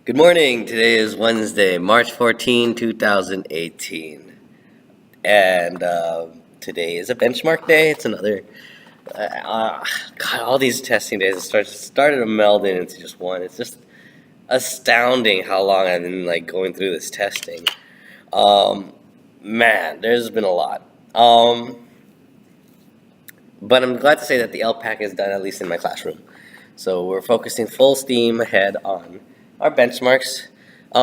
Good morning. Today is Wednesday, March 14, 2018. And today is a benchmark day. It's another. God, all these testing days started to meld into just one. It's just astounding how long I've been going through this testing. Um, Man, there's been a lot. But I'm glad to say that the LPAC is done, at least in my classroom. So we're focusing full steam ahead on our benchmarks. I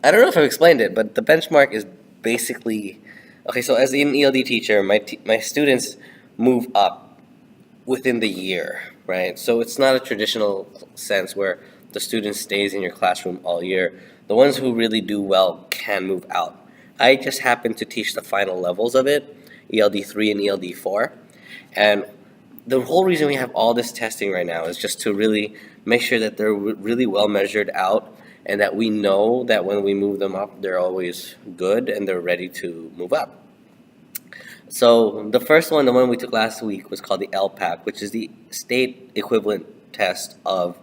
don't know if I've explained it, but the benchmark is basically okay. So as an ELD teacher, my students move up within the year, right? So it's not a traditional sense where the student stays in your classroom all year. The ones who really do well can move out. I just happen to teach the final levels of it, ELD 3 and ELD 4. And the whole reason we have all this testing right now is just to really make sure that they're really well measured out and that we know that when we move them up, they're always good and they're ready to move up. So the first one, the one we took last week, was called the LPAC, which is the state equivalent test of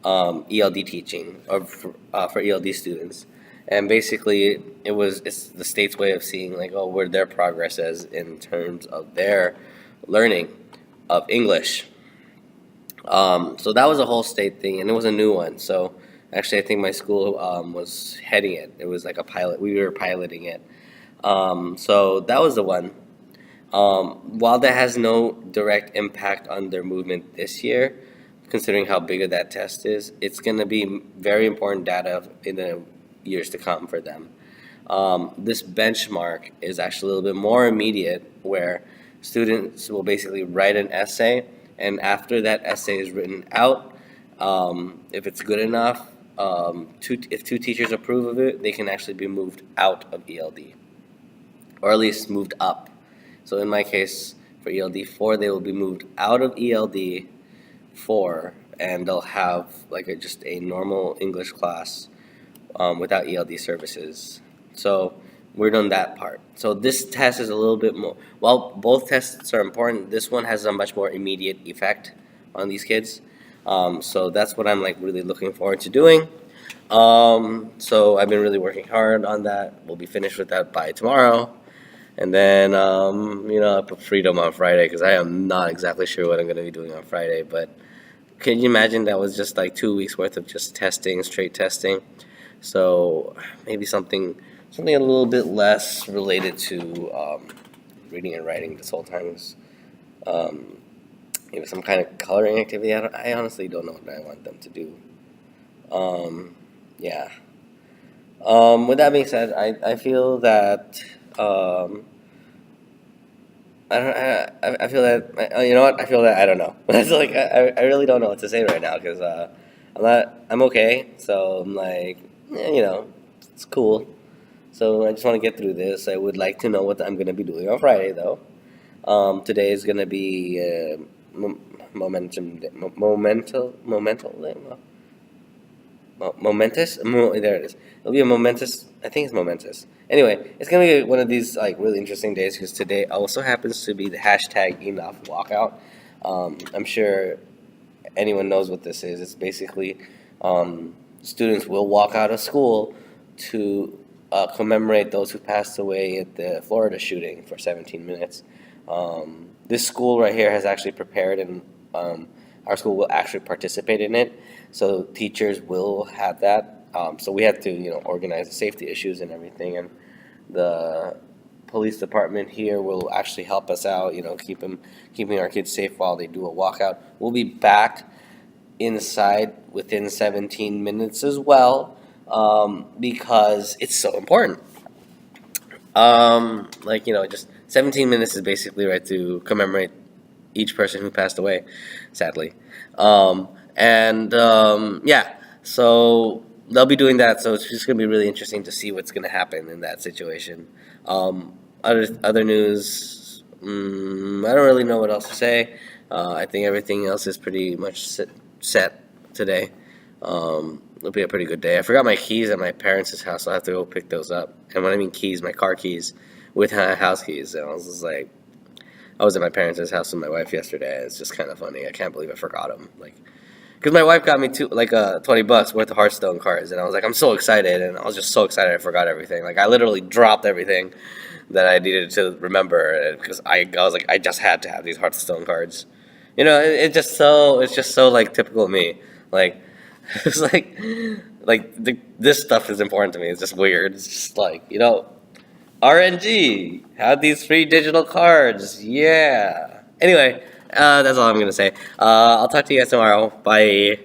ELD teaching or for ELD students. And basically, it's the state's way of seeing where their progress is in terms of their learning of English. So that was a whole state thing, and it was a new one. So actually, I think my school was heading it. It was like a pilot. We were piloting it. So that was the one. While that has no direct impact on their movement this year, considering how big of that test is, it's going to be very important data in the years to come for them. This benchmark is actually a little bit more immediate, where students will basically write an essay, and after that essay is written out, if it's good enough, if two teachers approve of it, they can actually be moved out of ELD, or at least moved up. So in my case, for ELD 4, they will be moved out of ELD 4, and they'll have just a normal English class without ELD services. So we're done that part. So this test is a little bit more. While both tests are important, this one has a much more immediate effect on these kids. So that's what I'm really looking forward to doing. So I've been really working hard on that. We'll be finished with that by tomorrow. And then, I put freedom on Friday because I am not exactly sure what I'm going to be doing on Friday. But can you imagine that was just 2 weeks worth of just testing, straight testing? So maybe something a little bit less related to reading and writing this whole time is some kind of coloring activity. I honestly don't know what I want them to do. Yeah. With that being said, I feel that I feel that you know what I feel that I don't know. It's I really don't know what to say right now because I'm okay. So I'm it's cool. So I just want to get through this. I would like to know what I'm going to be doing on Friday, though. Today is going to be momentous. There it is. It'll be a momentous. I think it's momentous. Anyway, it's going to be one of these really interesting days because today also happens to be the hashtag enough walkout. I'm sure anyone knows what this is. It's basically students will walk out of school to commemorate those who passed away at the Florida shooting for 17 minutes. This school right here has actually prepared, and our school will actually participate in it. So teachers will have that. So we have to, organize the safety issues and everything, and the police department here will actually help us out. Keeping our kids safe while they do a walkout. We'll be back inside within 17 minutes as well, because it's so important. Just 17 minutes is basically right to commemorate each person who passed away, sadly. Yeah, so they'll be doing that. So it's just going to be really interesting to see what's going to happen in that situation. Other news, I don't really know what else to say. I think everything else is pretty much set today. It'll be a pretty good day. I forgot my keys at my parents' house, so I have to go pick those up. And when I mean keys, my car keys with my house keys. And I was just I was at my parents' house with my wife yesterday. It's just kind of funny. I can't believe I forgot them. Because my wife got me $20 worth of Hearthstone cards, and I was like, I'm so excited, and I was just so excited I forgot everything. Like I literally dropped everything that I needed to remember because I was like, I just had to have these Hearthstone cards. It's just so like typical of me. Like it's this stuff is important to me. It's just weird. It's just like RNG had these free digital cards. Yeah. Anyway, that's all I'm gonna say. I'll talk to you guys tomorrow. Bye.